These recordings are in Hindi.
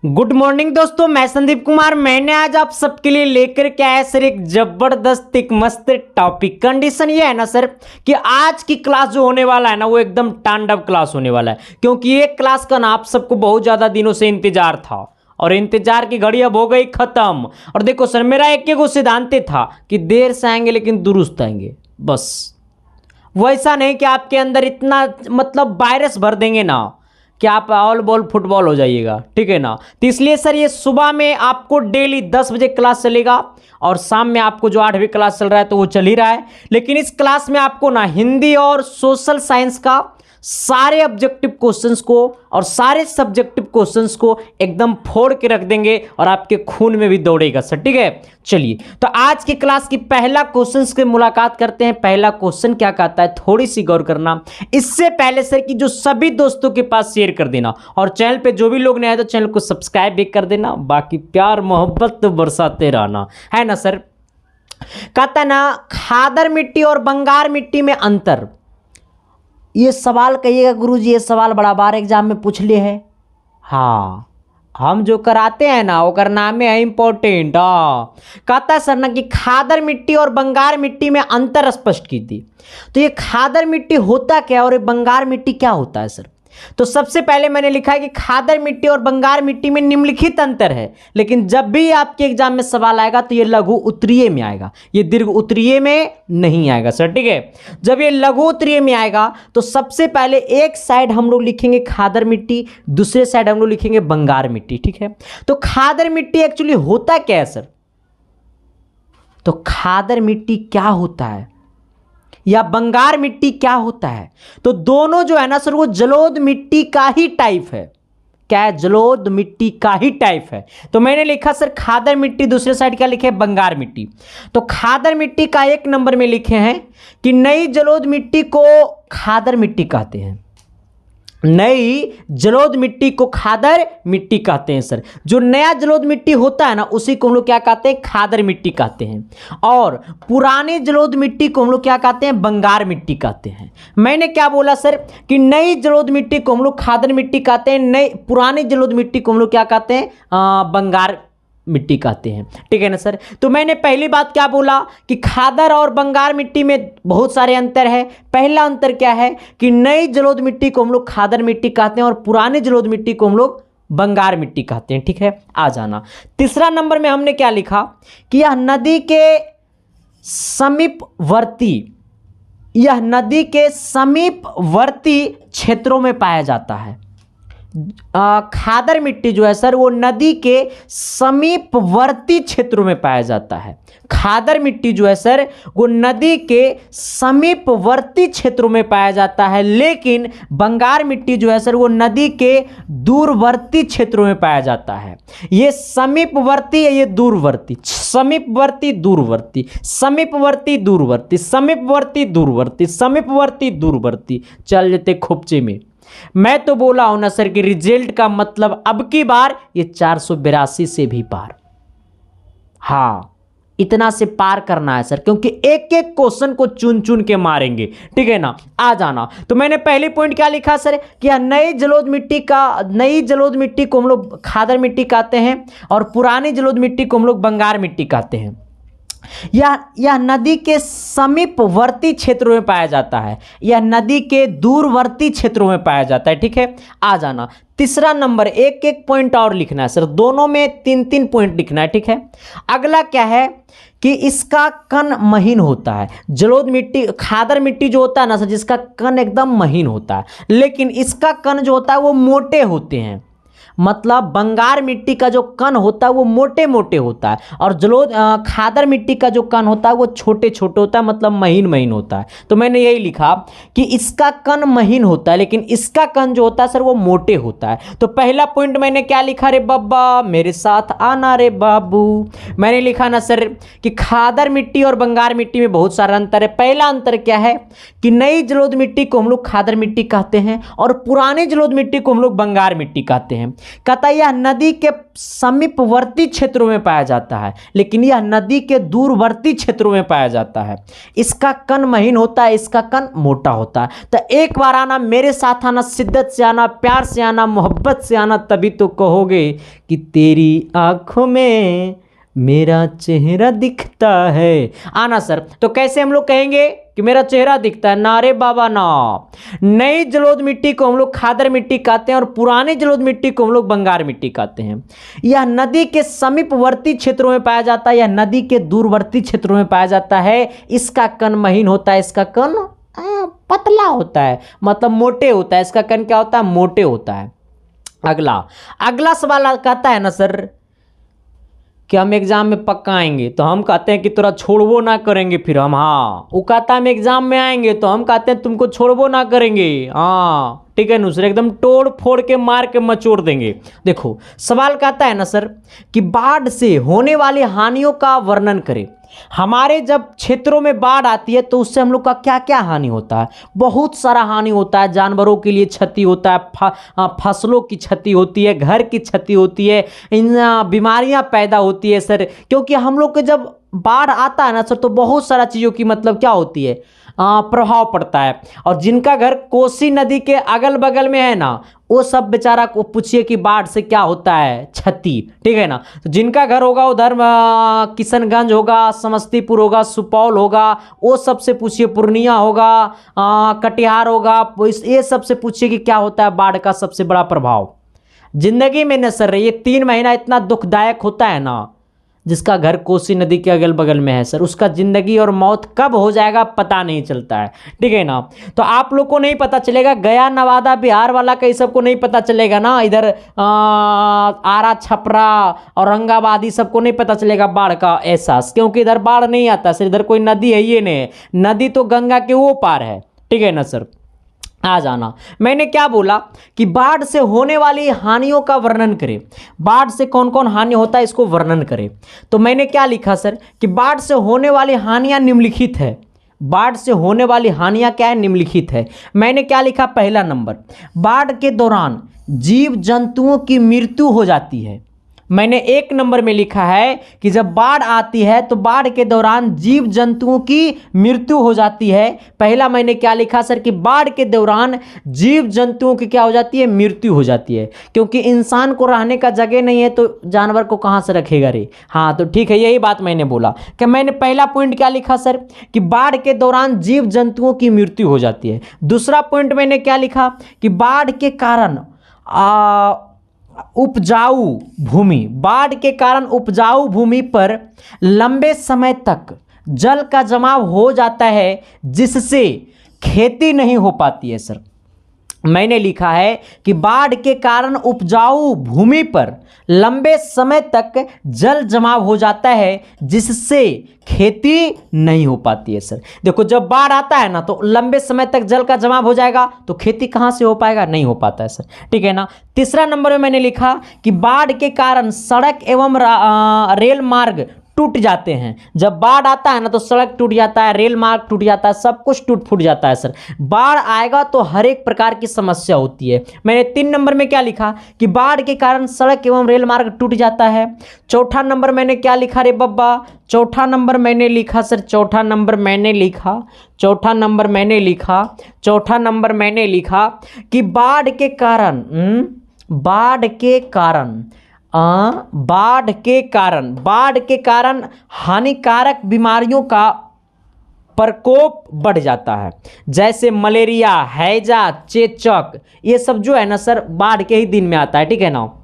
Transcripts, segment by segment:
गुड मॉर्निंग दोस्तों, मैं संदीप कुमार। मैंने आज आप सबके लिए लेकर के आया सर एक जबरदस्त एक मस्त टॉपिक। कंडीशन ये है ना सर कि आज की क्लास जो होने वाला है ना वो एकदम तांडव क्लास होने वाला है, क्योंकि ये क्लास का ना आप सबको बहुत ज़्यादा दिनों से इंतजार था और इंतजार की घड़ी अब हो गई खत्म। और देखो सर, मेरा एक एगो सिद्धांत था कि देर से आएंगे लेकिन दुरुस्त आएंगे। बस वैसा नहीं कि आपके अंदर इतना मतलब वायरस भर देंगे ना कि आप ऑल बॉल फुटबॉल हो जाइएगा, ठीक है ना। तो इसलिए सर ये सुबह में आपको डेली 10 बजे क्लास चलेगा और शाम में आपको जो 8वीं क्लास चल रहा है तो वो चल ही रहा है। लेकिन इस क्लास में आपको ना हिंदी और सोशल साइंस का सारे ऑब्जेक्टिव क्वेश्चंस को और सारे सब्जेक्टिव क्वेश्चंस को एकदम फोड़ के रख देंगे और आपके खून में भी दौड़ेगा सर, ठीक है। चलिए तो आज की क्लास की पहला क्वेश्चंस की मुलाकात करते हैं। पहला क्वेश्चन क्या कहता है, थोड़ी सी गौर करना। इससे पहले सर कि जो सभी दोस्तों के पास शेयर कर देना और चैनल पे जो भी लोग नए आए तो चैनल को सब्सक्राइब भी कर देना। बाकी प्यार मोहब्बत तो बरसाते रहना, है ना सर। कहता ना खादर मिट्टी और बंगार मिट्टी में अंतर। ये सवाल कहिएगा गुरुजी, ये सवाल बड़ा बार एग्जाम में पूछ लिए है। हाँ, हम जो कराते हैं ना वो करना में है इंपॉर्टेंट। हाँ, कहता है सर ना कि खादर मिट्टी और बंगार मिट्टी में अंतर स्पष्ट कीजिए। तो ये खादर मिट्टी होता क्या और ये बंगार मिट्टी क्या होता है सर। तो सबसे पहले मैंने लिखा है कि खादर मिट्टी और बंगार मिट्टी में निम्नलिखित अंतर है। लेकिन जब भी आपके एग्जाम में सवाल आएगा तो ये लघु उत्तरीय में आएगा, ये दीर्घ उत्तरीय में नहीं आएगा सर, ठीक है। जब ये लघु उत्तरीय में आएगा तो सबसे पहले एक साइड हम लोग लिखेंगे खादर मिट्टी, दूसरे साइड हम लोग लिखेंगे बंगार मिट्टी, ठीक है। तो खादर मिट्टी एक्चुअली होता क्या है सर, तो खादर मिट्टी क्या होता है या बंगार मिट्टी क्या होता है। तो दोनों जो है ना सर वो जलोद मिट्टी का ही टाइप है। क्या है, जलोद मिट्टी का ही टाइप है। तो मैंने लिखा सर खादर मिट्टी, दूसरे साइड क्या लिखे, बंगार मिट्टी। तो खादर मिट्टी का 1 नंबर में लिखे हैं कि नई जलोद मिट्टी को खादर मिट्टी कहते हैं। नई जलोद मिट्टी को खादर मिट्टी कहते हैं सर। जो नया जलोद मिट्टी होता है ना उसी को हम लोग क्या कहते हैं, खादर मिट्टी कहते हैं। और पुरानी जलोद मिट्टी को हम लोग क्या कहते हैं, बंगार मिट्टी कहते हैं। मैंने क्या बोला सर कि नई जलोद मिट्टी को हम लोग खादर मिट्टी कहते हैं, नई पुरानी जलोद मिट्टी को हम लोग क्या कहते हैं, बंगार मिट्टी कहते हैं, ठीक है ना सर। तो मैंने पहली बात क्या बोला कि खादर और बंगार मिट्टी में बहुत सारे अंतर है। पहला अंतर क्या है कि नई जलोद मिट्टी को हम लोग खादर मिट्टी कहते हैं और पुरानी जलोद मिट्टी को हम लोग बंगार मिट्टी कहते हैं, ठीक है। आ जाना तीसरा नंबर में हमने क्या लिखा कि यह नदी के समीपवर्ती, यह नदी के समीपवर्ती क्षेत्रों में पाया जाता है। खादर मिट्टी जो है सर वो नदी के समीपवर्ती क्षेत्रों में पाया जाता है। खादर मिट्टी जो है सर वो नदी के समीपवर्ती क्षेत्रों में पाया जाता है। लेकिन बंगार मिट्टी जो है सर वो नदी के दूरवर्ती क्षेत्रों में पाया जाता है। ये समीपवर्ती है, ये दूरवर्ती, समीपवर्ती दूरवर्ती, समीपवर्ती दूरवर्ती, समीपवर्ती दूरवर्ती, समीपवर्ती दूरवर्ती, चल जेते खोपचे में। मैं तो बोला हूं ना सर कि रिजल्ट का मतलब अब की बार ये 482 से भी पार। हां, इतना से पार करना है सर, क्योंकि एक एक क्वेश्चन को चुन चुन के मारेंगे, ठीक है ना। आ जाना। तो मैंने पहली पॉइंट क्या लिखा सर कि नई जलोद मिट्टी को हम लोग खादर मिट्टी कहते हैं और पुरानी जलोद मिट्टी को हम लोग बंगार मिट्टी कहते हैं। यह नदी के समीपवर्ती क्षेत्रों में पाया जाता है, यह नदी के दूरवर्ती क्षेत्रों में पाया जाता है, ठीक है। आ जाना। तीसरा नंबर, एक एक पॉइंट और लिखना है सर, दोनों में 3-3 पॉइंट लिखना है, ठीक है। अगला क्या है कि इसका कण महीन होता है। जलोद मिट्टी, खादर मिट्टी जो होता है ना सर जिसका कण एकदम महीन होता है, लेकिन इसका कण जो होता है वो मोटे होते हैं। मतलब बंगार मिट्टी का जो कण होता है वो मोटे मोटे होता है और जलोद खादर मिट्टी का जो कण होता है वो छोटे छोटे होता है, मतलब महीन महीन होता है। तो मैंने यही लिखा कि इसका कण महीन होता है लेकिन इसका कण जो होता है सर वो मोटे होता है। तो पहला पॉइंट मैंने क्या लिखा, रे बब्बा मेरे साथ आना रे बाबू। मैंने लिखा ना सर कि खादर मिट्टी और बंगार मिट्टी में बहुत सारा अंतर है। पहला अंतर क्या है कि नई जलोद मिट्टी को हम लोग खादर मिट्टी कहते हैं और पुरानी जलोद मिट्टी को हम लोग बंगार मिट्टी कहते हैं। कहता है यह नदी के समीपवर्ती क्षेत्रों में पाया जाता है, लेकिन यह नदी के दूरवर्ती क्षेत्रों में पाया जाता है। इसका कण महीन होता है, इसका कण मोटा होता है। तो एक बार आना, मेरे साथ आना, शिद्दत से आना, प्यार से आना, मोहब्बत से आना, तभी तो कहोगे कि तेरी आंखों में मेरा चेहरा दिखता है। आना सर। तो कैसे हम लोग कहेंगे कि मेरा चेहरा दिखता है? ना रे बाबा ना। नई जलोढ़ मिट्टी को हम लोग खादर मिट्टी कहते हैं और पुरानी जलोढ़ मिट्टी को हम लोग बंगार मिट्टी कहते हैं। यह नदी के समीपवर्ती क्षेत्रों में पाया जाता है, यह नदी के दूरवर्ती क्षेत्रों में पाया जाता है। इसका कण महीन होता है, इसका कण पतला होता है, मतलब मोटे होता है। इसका कण क्या होता है? मोटे होता है। अगला सवाल कहता है ना सर कि हम एग्जाम में पक्का आएंगे, तो हम कहते हैं कि तोरा छोड़बो ना करेंगे फिर हम। हाँ, वो कहता है हम एग्जाम में आएंगे, तो हम कहते हैं तुमको छोड़बो ना करेंगे। हाँ ठीक है ना सर, एकदम तोड़ फोड़ के मार के मचोड़ देंगे। देखो सवाल कहता है ना सर कि बाढ़ से होने वाली हानियों का वर्णन करें। हमारे जब क्षेत्रों में बाढ़ आती है तो उससे हम लोग का क्या क्या हानि होता है? बहुत सारा हानि होता है। जानवरों के लिए क्षति होता है, फसलों की क्षति होती है, घर की क्षति होती है, इन बीमारियां पैदा होती है सर। क्योंकि हम लोग के जब बाढ़ आता है ना सर तो बहुत सारा चीज़ों की मतलब क्या होती है? प्रभाव पड़ता है। और जिनका घर कोसी नदी के अगल बगल में है ना, वो सब बेचारा को पूछिए कि बाढ़ से क्या होता है? क्षति। ठीक है ना। तो जिनका घर होगा उधर किशनगंज होगा, समस्तीपुर होगा, सुपौल होगा, वो सबसे पूछिए, पूर्णिया होगा, कटिहार होगा, ये सबसे पूछिए कि क्या होता है बाढ़ का सबसे बड़ा प्रभाव। जिंदगी में न सर ये 3 महीना इतना दुखदायक होता है ना, जिसका घर कोसी नदी के अगल बगल में है सर, उसका ज़िंदगी और मौत कब हो जाएगा पता नहीं चलता है। ठीक है ना। तो आप लोग को नहीं पता चलेगा, गया नवादा बिहार वाला का ये सबको नहीं पता चलेगा ना, इधर आरा छपरा औरंगाबाद ये सबको नहीं पता चलेगा बाढ़ का एहसास, क्योंकि इधर बाढ़ नहीं आता सर। इधर कोई नदी है ये नहीं, नदी तो गंगा के वो पार है। ठीक है ना सर। आ जाना। मैंने क्या बोला कि बाढ़ से होने वाली हानियों का वर्णन करें। बाढ़ से कौन कौन हानि होता है इसको वर्णन करें। तो मैंने क्या लिखा सर कि बाढ़ से होने वाली हानियां निम्नलिखित है। बाढ़ से होने वाली हानियां क्या है? निम्नलिखित है। मैंने क्या लिखा? पहला नंबर, बाढ़ के दौरान जीव जंतुओं की मृत्यु हो जाती है। मैंने 1 नंबर में लिखा है कि जब बाढ़ आती है तो बाढ़ के दौरान जीव जंतुओं की मृत्यु हो जाती है। पहला मैंने क्या लिखा सर कि बाढ़ के दौरान जीव जंतुओं की क्या हो जाती है? मृत्यु हो जाती है। क्योंकि इंसान को रहने का जगह नहीं है तो जानवर को कहाँ से रखेगा रे? हाँ तो ठीक है, यही बात मैंने बोला कि मैंने पहला पॉइंट क्या लिखा सर कि बाढ़ के दौरान जीव जंतुओं की मृत्यु हो जाती है। दूसरा पॉइंट मैंने क्या लिखा कि बाढ़ के कारण उपजाऊ भूमि, बाढ़ के कारण उपजाऊ भूमि पर लंबे समय तक जल का जमाव हो जाता है, जिससे खेती नहीं हो पाती है सर। मैंने लिखा है कि बाढ़ के कारण उपजाऊ भूमि पर लंबे समय तक जल जमाव हो जाता है, जिससे खेती नहीं हो पाती है सर। देखो जब बाढ़ आता है ना तो लंबे समय तक जल का जमाव हो जाएगा तो खेती कहाँ से हो पाएगा? नहीं हो पाता है सर। ठीक है ना। तीसरा नंबर में मैंने लिखा कि बाढ़ के कारण सड़क एवं रेल मार्ग टूट जाते हैं। जब बाढ़ आता है ना तो सड़क टूट जाता है, रेल मार्ग टूट जाता है, सब कुछ टूट फूट जाता है सर। बाढ़ आएगा तो हर एक प्रकार की समस्या होती है। मैंने 3 नंबर में क्या लिखा कि बाढ़ के कारण सड़क एवं रेल मार्ग टूट जाता है। चौथा नंबर मैंने क्या लिखा रे बब्बा? चौथा नंबर मैंने लिखा सर, चौथा नंबर मैंने लिखा कि बाढ़ के कारण हानिकारक बीमारियों का प्रकोप बढ़ जाता है, जैसे मलेरिया, हैजा, चेचक, ये सब जो है ना सर बाढ़ के ही दिन में आता है। ठीक है ना।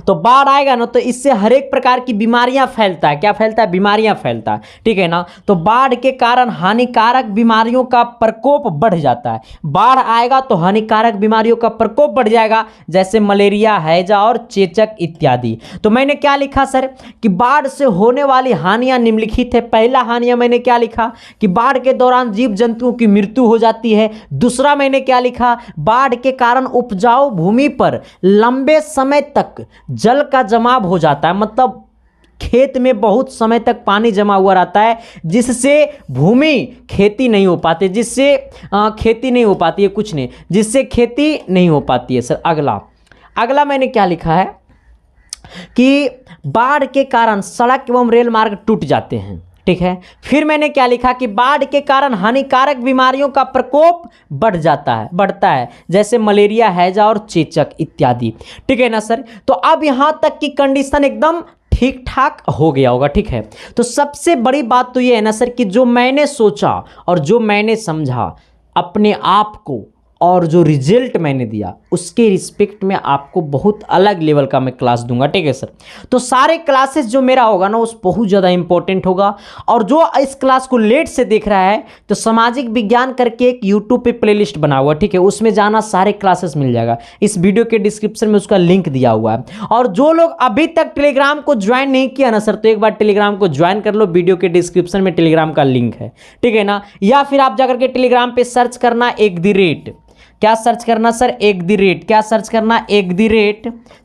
तो बाढ़ आएगा ना तो इससे हर एक प्रकार की बीमारियां फैलता है। क्या फैलता है? बीमारियां फैलता है। ठीक है ना। तो बाढ़ के कारण हानिकारक बीमारियों का प्रकोप बढ़ जाता है। बाढ़ आएगा तो हानिकारक बीमारियों का प्रकोप बढ़ जाएगा, जैसे मलेरिया, हैजा और चेचक इत्यादि। तो मैंने क्या लिखा सर कि बाढ़ से होने वाली हानियां निम्नलिखित है। पहला हानियां मैंने क्या लिखा कि बाढ़ के दौरान जीव जंतुओं की मृत्यु हो जाती है। दूसरा मैंने क्या लिखा? बाढ़ के कारण उपजाऊ भूमि पर लंबे समय तक जल का जमाव हो जाता है, मतलब खेत में बहुत समय तक पानी जमा हुआ रहता है, जिससे भूमि खेती नहीं हो पाती, जिससे खेती नहीं हो पाती है सर। अगला अगला मैंने क्या लिखा है कि बाढ़ के कारण सड़क एवं रेल मार्ग टूट जाते हैं, ठीक है। फिर मैंने क्या लिखा कि बाढ़ के कारण हानिकारक बीमारियों का प्रकोप बढ़ता है जैसे मलेरिया, हैजा और चेचक इत्यादि, ठीक है ना सर। तो अब यहां तक की कंडीशन एकदम ठीक ठाक हो गया होगा, ठीक है। तो सबसे बड़ी बात तो ये है ना सर कि जो मैंने सोचा और जो मैंने समझा अपने आप को और जो रिजल्ट मैंने दिया उसके रिस्पेक्ट में आपको बहुत अलग लेवल का मैं क्लास दूंगा, ठीक है सर। तो सारे क्लासेस जो मेरा होगा ना उस बहुत ज़्यादा इंपॉर्टेंट होगा। और जो इस क्लास को लेट से देख रहा है तो सामाजिक विज्ञान करके एक यूट्यूब पे प्लेलिस्ट बना हुआ है, ठीक है, उसमें जाना, सारे क्लासेस मिल जाएगा। इस वीडियो के डिस्क्रिप्शन में उसका लिंक दिया हुआ है। और जो लोग अभी तक टेलीग्राम को ज्वाइन नहीं किया ना सर, तो एक बार टेलीग्राम को ज्वाइन कर लो, वीडियो के डिस्क्रिप्शन में टेलीग्राम का लिंक है, ठीक है ना। या फिर आप जाकर के टेलीग्राम पे सर्च करना @ क्या सर्च करना सर, क्या सर्च करना,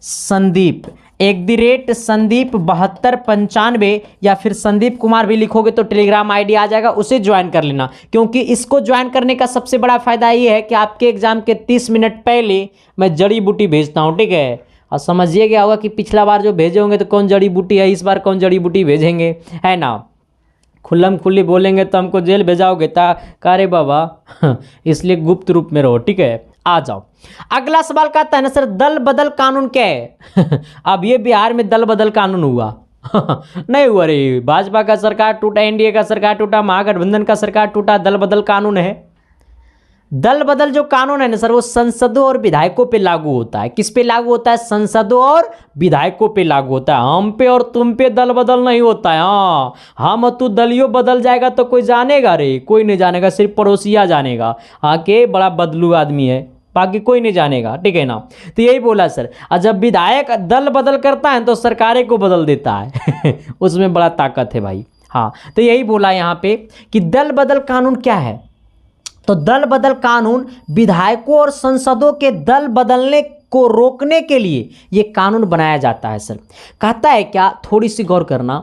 संदीप, संदीप 7295 या फिर संदीप कुमार भी लिखोगे तो टेलीग्राम आईडी आ जाएगा, उसे ज्वाइन कर लेना। क्योंकि इसको ज्वाइन करने का सबसे बड़ा फायदा ये है कि आपके एग्जाम के 30 मिनट पहले मैं जड़ी बूटी भेजता हूँ, ठीक है। और समझिए क्या होगा कि पिछला बार जो भेजे होंगे तो कौन जड़ी बूटी है, इस बार कौन जड़ी बूटी भेजेंगे, है ना। खुल्लम खुल्ली बोलेंगे तो हमको जेल भेजाओगे कारे बाबा इसलिए गुप्त रूप में रहो, ठीक है। आ जाओ, अगला सवाल कहता है ना सर, दल बदल कानून क्या है अब ये बिहार में दल बदल कानून हुआ नहीं हुआ रे, भाजपा का सरकार टूटा, एनडीए का सरकार टूटा, महागठबंधन का सरकार टूटा, दल बदल कानून है। दल बदल जो कानून है ना सर वो संसदों और विधायकों पे लागू होता है। किस पे लागू होता है? संसदों और विधायकों पे लागू होता है। हम पे और तुम पे दल बदल नहीं होता है। हाँ, हम तू दलियों बदल जाएगा तो कोई जानेगा रे? कोई नहीं जानेगा, सिर्फ पड़ोसिया जानेगा। हाँ के बड़ा बदलू आदमी है, बाकी कोई नहीं जानेगा, ठीक है ना। तो यही बोला सर, और जब विधायक दल बदल करता है तो सरकारें को बदल देता है उसमें बड़ा ताकत है भाई। हाँ, तो यही बोला यहाँ पे कि दल बदल कानून क्या है। तो दल बदल कानून विधायकों और सांसदों के दल बदलने को रोकने के लिए ये कानून बनाया जाता है सर। कहता है क्या, थोड़ी सी गौर करना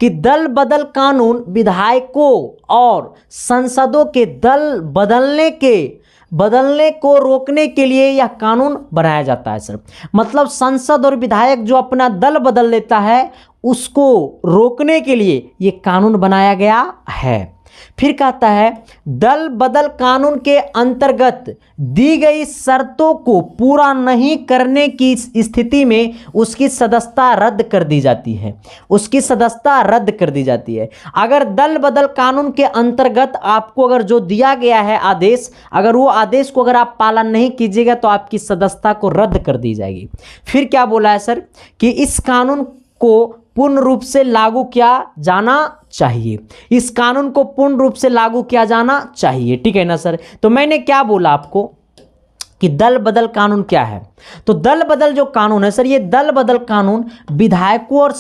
कि दल बदल कानून विधायकों और सांसदों के दल बदलने को रोकने के लिए यह कानून बनाया जाता है सर। मतलब सांसद और विधायक जो अपना दल बदल लेता है उसको रोकने के लिए ये कानून बनाया गया है। फिर कहता है दल बदल कानून के अंतर्गत दी गई शर्तों को पूरा नहीं करने की स्थिति में उसकी सदस्यता रद्द कर दी जाती है। उसकी सदस्यता रद्द कर दी जाती है। अगर दल बदल कानून के अंतर्गत आपको अगर जो दिया गया है आदेश, अगर वो आदेश को अगर आप पालन नहीं कीजिएगा तो आपकी सदस्यता को रद्द कर दी जाएगी। फिर क्या बोला है सर कि इस कानून को पूर्ण रूप से लागू किया जाना चाहिए। इस कानून को पूर्ण रूप से लागू किया जाना चाहिए, ठीक है ना सर। तो मैंने क्या बोला आपको कि दल बदल कानून क्या है। तो दल बदल जो कानून है सर, ये दल बदल कानून विधायकों और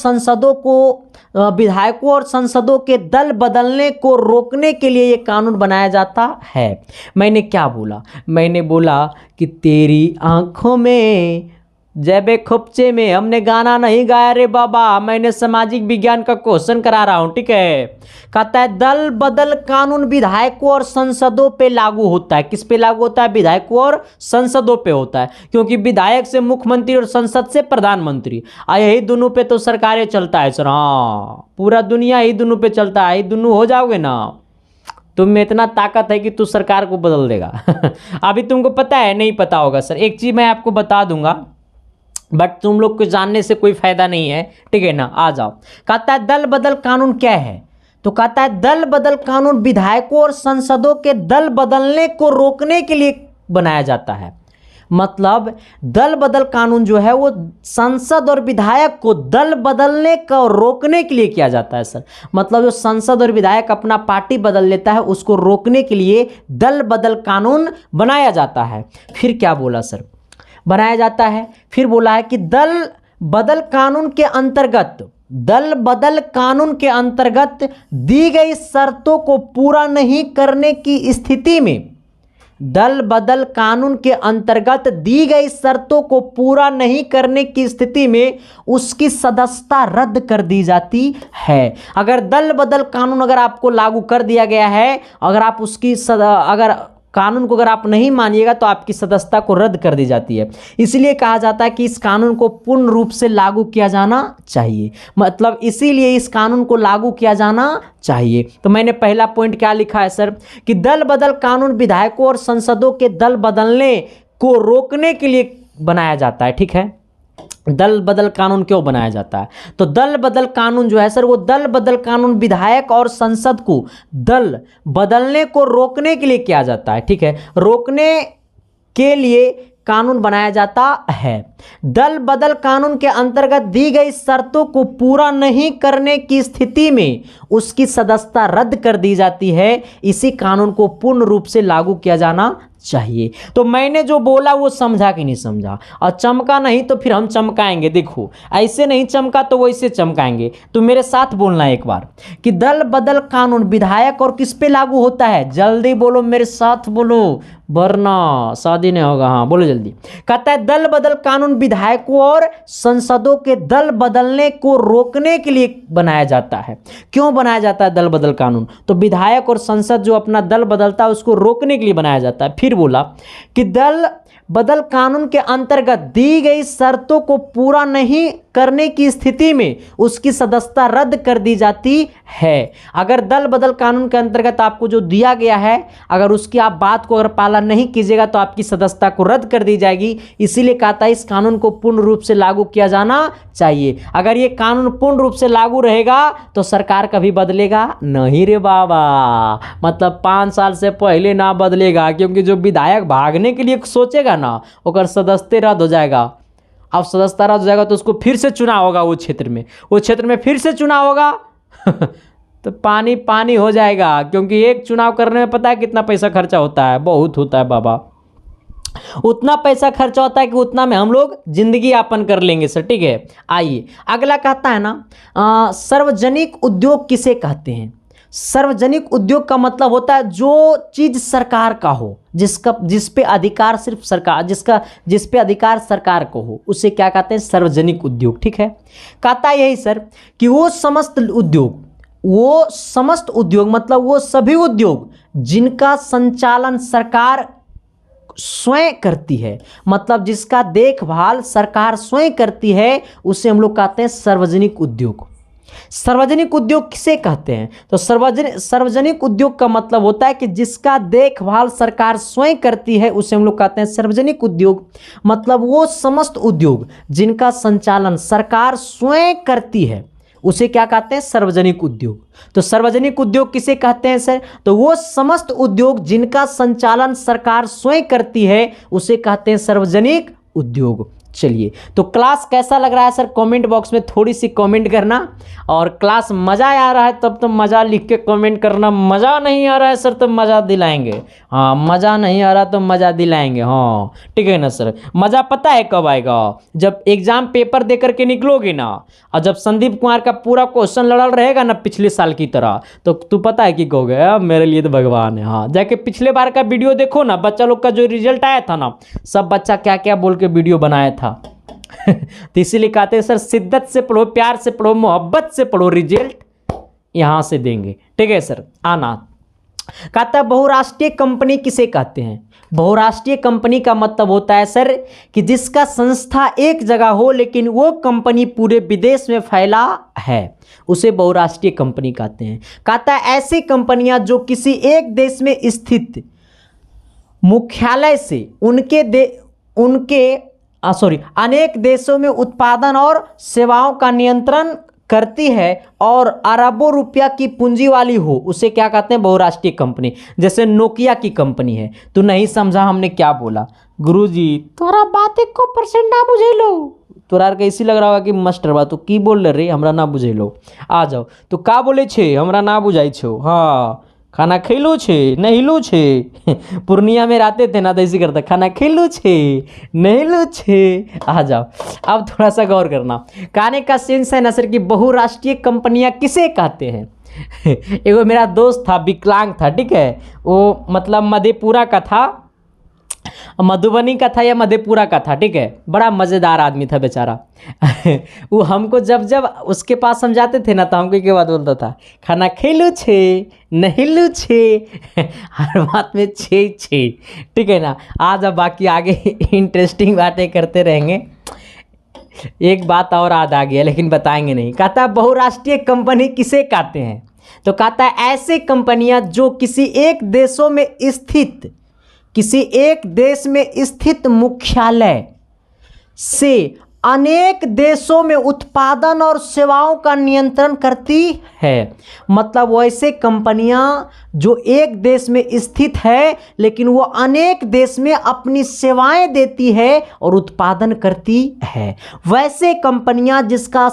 सांसदों के दल बदलने को रोकने के लिए ये कानून बनाया जाता है। मैंने क्या बोला? मैंने बोला कि तेरी आंखों में जैबे खुपचे में, हमने गाना नहीं गाया रे बाबा, मैंने सामाजिक विज्ञान का क्वेश्चन करा रहा हूं, ठीक है। कहता है दल बदल कानून विधायकों और संसदों पे लागू होता है। किस पे लागू होता है? विधायकों और संसदों पे होता है, क्योंकि विधायक से मुख्यमंत्री और संसद से प्रधानमंत्री, यही दोनों पे तो सरकारें चलता है सर। हाँ, पूरा दुनिया यही दोनों पे चलता है। यही दोनों हो जाओगे ना, तुम में इतना ताकत है कि तू सरकार को बदल देगा अभी तुमको पता है, नहीं पता होगा सर। एक चीज मैं आपको बता दूंगा, बट तुम लोग को जानने से कोई फायदा नहीं है, ठीक है ना। आ जाओ, कहता है दल बदल कानून क्या है। तो कहता है दल बदल कानून विधायकों और सांसदों के दल बदलने को रोकने के लिए बनाया जाता है। मतलब दल बदल कानून जो है वो सांसद और विधायक को दल बदलने को रोकने के लिए किया जाता है सर। मतलब जो सांसद और विधायक अपना पार्टी बदल लेता है उसको रोकने के लिए दल बदल कानून बनाया जाता है। फिर क्या बोला सर? बनाया जाता है, फिर बोला है कि दल बदल कानून के अंतर्गत दी गई शर्तों को पूरा नहीं करने की स्थिति में, दल बदल कानून के अंतर्गत दी गई शर्तों को पूरा नहीं करने की स्थिति में उसकी सदस्यता रद्द कर दी जाती है। अगर दल बदल कानून अगर आपको लागू कर दिया गया है, अगर आप उसकी अगर कानून को अगर आप नहीं मानिएगा तो आपकी सदस्यता को रद्द कर दी जाती है। इसलिए कहा जाता है कि इस कानून को पूर्ण रूप से लागू किया जाना चाहिए, मतलब इसीलिए इस कानून को लागू किया जाना चाहिए। तो मैंने पहला पॉइंट क्या लिखा है सर कि दल बदल कानून विधायकों और सांसदों के दल बदलने को रोकने के लिए बनाया जाता है। ठीक है, दल बदल कानून क्यों बनाया जाता है? तो दल बदल कानून जो है सर, वो दल बदल कानून विधायक और संसद को दल बदलने को रोकने के लिए किया जाता है। ठीक है, रोकने के लिए कानून बनाया जाता है। दल बदल कानून के अंतर्गत दी गई शर्तों को पूरा नहीं करने की स्थिति में उसकी सदस्यता रद्द कर दी जाती है। इसी कानून को पूर्ण रूप से लागू किया जाना चाहिए। तो मैंने जो बोला वो समझा कि नहीं समझा? और चमका नहीं तो फिर हम चमकाएंगे। देखो, ऐसे नहीं चमका तो वैसे चमकाएंगे। तो मेरे साथ बोलना है एक बार कि दल बदल कानून विधायक और किस पे लागू होता है? जल्दी बोलो, मेरे साथ बोलो, वरना शादी नहीं होगा। हाँ बोलो जल्दी। कहता है दल बदल कानून विधायकों और संसदों के दल बदलने को रोकने के लिए बनाया जाता है। क्यों बनाया जाता है दल बदल कानून? तो विधायक और संसद जो अपना दल बदलता है उसको रोकने के लिए बनाया जाता है। फिर बोला कि दल बदल कानून के अंतर्गत दी गई शर्तों को पूरा नहीं करने की स्थिति में उसकी सदस्यता रद्द कर दी जाती है। अगर दल बदल कानून के अंतर्गत आपको जो दिया गया है, अगर उसकी आप बात को अगर पालन नहीं कीजिएगा तो आपकी सदस्यता को रद्द कर दी जाएगी। इसीलिए कहता है इस कानून को पूर्ण रूप से लागू किया जाना चाहिए। अगर ये कानून पूर्ण रूप से लागू रहेगा तो सरकार कभी बदलेगा नहीं रे बाबा, मतलब 5 साल से पहले ना बदलेगा, क्योंकि जो विधायक भागने के लिए सोचेगा ना, ओकर सदस्यता रद्द हो जाएगा। अब सदस्यता रद्द हो जाएगा तो उसको फिर से चुनाव होगा, वो क्षेत्र में फिर से चुनाव होगा तो पानी पानी हो जाएगा। क्योंकि एक चुनाव करने में पता है कितना पैसा खर्चा होता है? बहुत होता है बाबा। उतना पैसा खर्चा होता है कि उतना में हम लोग जिंदगी यापन कर लेंगे सर। ठीक है, आइए अगला कहता है ना सार्वजनिक उद्योग किसे कहते हैं? सार्वजनिक उद्योग का मतलब होता है जो चीज सरकार का हो, जिस पे अधिकार सिर्फ सरकार, जिस पे अधिकार सरकार को हो, उसे क्या कहते हैं? सार्वजनिक उद्योग। ठीक है, कहता है यही सर कि वो समस्त उद्योग मतलब वो सभी उद्योग जिनका संचालन सरकार स्वयं करती है, मतलब जिसका देखभाल सरकार स्वयं करती है, उसे हम लोग कहते हैं सार्वजनिक उद्योग। सार्वजनिक उद्योग किसे कहते हैं? तो सार्वजनिक उद्योग का मतलब होता है कि जिसका देखभाल सरकार स्वयं करती है, उसे हम लोग कहते हैं सार्वजनिक उद्योग। मतलब वो समस्त उद्योग जिनका संचालन सरकार स्वयं करती है, उसे क्या कहते हैं? सार्वजनिक उद्योग। तो सार्वजनिक उद्योग किसे कहते हैं सर? तो वो समस्त उद्योग जिनका संचालन सरकार स्वयं करती है, उसे कहते हैं सार्वजनिक उद्योग। चलिए, तो क्लास कैसा लग रहा है सर? कमेंट बॉक्स में थोड़ी सी कमेंट करना। और क्लास मज़ा आ रहा है तब तो मज़ा लिख के कमेंट करना। मज़ा नहीं आ रहा है सर तो मज़ा दिलाएंगे। हाँ, मज़ा नहीं आ रहा तो मज़ा दिलाएंगे। हाँ ठीक है ना सर। मज़ा पता है कब आएगा? जब एग्जाम पेपर दे करके निकलोगे ना, और जब संदीप कुमार का पूरा क्वेश्चन लड़ल रहेगा ना पिछले साल की तरह, तो तू पता है कि कहोगे मेरे लिए तो भगवान है। हाँ, जाके पिछले बार का वीडियो देखो ना, बच्चा लोग का जो रिजल्ट आया था ना, सब बच्चा क्या क्या बोल के वीडियो बनाया था। तो इसीलिए कहते हैं सर शिद्दत से पढ़ो, प्यार से पढ़ो, मोहब्बत से पढ़ो, रिजल्ट यहां से देंगे। ठीक है सर। आना कहता है बहुराष्ट्रीय कंपनी किसे कहते हैं? बहुराष्ट्रीय कंपनी का मतलब होता है सर कि जिसका संस्था एक जगह हो लेकिन वो कंपनी पूरे विदेश में फैला है, उसे बहुराष्ट्रीय कंपनी कहते हैं। कहता है ऐसी कंपनियां जो किसी एक देश में स्थित मुख्यालय से अनेक देशों में उत्पादन और सेवाओं का नियंत्रण करती है और अरबों रुपया की पूंजी वाली हो, उसे क्या कहते हैं? बहुराष्ट्रीय कंपनी। जैसे नोकिया की कंपनी है। तो नहीं समझा हमने क्या बोला? गुरुजी तोरा बात 1% ना बुझे लो, तोरा के इसी लग रहा होगा कि मास्टर बा तो की बोल रे हमरा ना बुझे लो। आ जाओ तो का बोले छे हमरा ना बुझाई छो। हाँ, खाना खैलू छे नहिलू छे। पूर्णिया में रहते थे ना तो ऐसे करता, खाना खैलू छे नहिलू छे। आ जाओ, अब थोड़ा सा गौर करना। कहने का सेंस है ना सर कि बहुराष्ट्रीय कंपनियां किसे कहते हैं? एगो मेरा दोस्त था, विकलांग था, ठीक है, वो मतलब मधेपुरा का था। मधुबनी का था या मधेपुरा का था, ठीक है। बड़ा मज़ेदार आदमी था बेचारा। वो हमको जब जब उसके पास हम जाते थे ना, तो हमको एक बात बोलता था, खाना खेलू छे नहीं लू छे। हर बात में छे छे, ठीक है ना। आज अब बाकी आगे इंटरेस्टिंग बातें करते रहेंगे। एक बात और याद आ गया, लेकिन बताएंगे नहीं। कहता है बहुराष्ट्रीय कंपनी किसे कहते हैं? तो कहता है ऐसे कंपनियां जो किसी एक देश में स्थित मुख्यालय से अनेक देशों में उत्पादन और सेवाओं का नियंत्रण करती है। मतलब वैसे कंपनियां जो एक देश में स्थित है, लेकिन वो अनेक देश में अपनी सेवाएं देती है और उत्पादन करती है। वैसे कंपनियां जिसका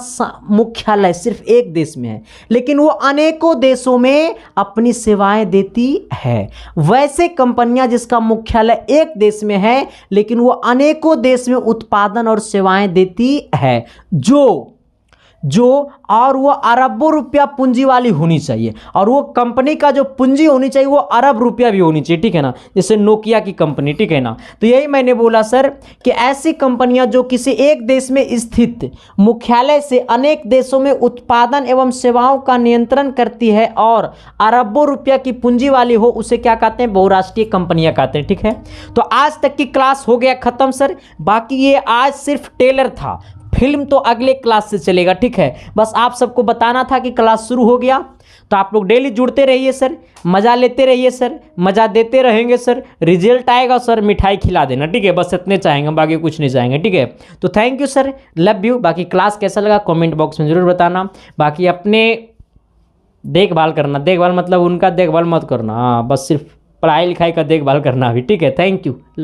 मुख्यालय सिर्फ एक देश में है, लेकिन वो अनेकों देशों में अपनी सेवाएं देती है। वैसे कंपनियां जिसका मुख्यालय एक देश में है, लेकिन वो अनेकों देश में उत्पादन और सेवाएं देती है, जो और वो अरबों रुपया पूंजी वाली होनी चाहिए, और वो कंपनी का जो पूंजी होनी चाहिए वो अरब रुपया भी होनी चाहिए, ठीक है ना। जैसे नोकिया की कंपनी, ठीक है ना। तो यही मैंने बोला सर कि ऐसी कंपनियां जो किसी एक देश में स्थित मुख्यालय से अनेक देशों में उत्पादन एवं सेवाओं का नियंत्रण करती है और अरबों रुपया की पूंजी वाली हो, उसे क्या कहते हैं? बहुराष्ट्रीय कंपनियां कहते हैं, ठीक है। तो आज तक की क्लास हो गया खत्म सर। बाकी ये आज सिर्फ टेलर था, फिल्म तो अगले क्लास से चलेगा, ठीक है। बस आप सबको बताना था कि क्लास शुरू हो गया। तो आप लोग डेली जुड़ते रहिए सर, मज़ा लेते रहिए सर, मज़ा देते रहेंगे सर। रिजल्ट आएगा सर, मिठाई खिला देना, ठीक है। बस इतने चाहेंगे, बाकी कुछ नहीं चाहेंगे, ठीक है। तो thank you sir, love you. बाकी क्लास कैसा लगा कमेंट बॉक्स में ज़रूर बताना। बाकी अपने देखभाल करना, देखभाल मतलब उनका देखभाल मत करना, हाँ, बस सिर्फ पढ़ाई लिखाई का देखभाल करना अभी, ठीक है। Thank you, love.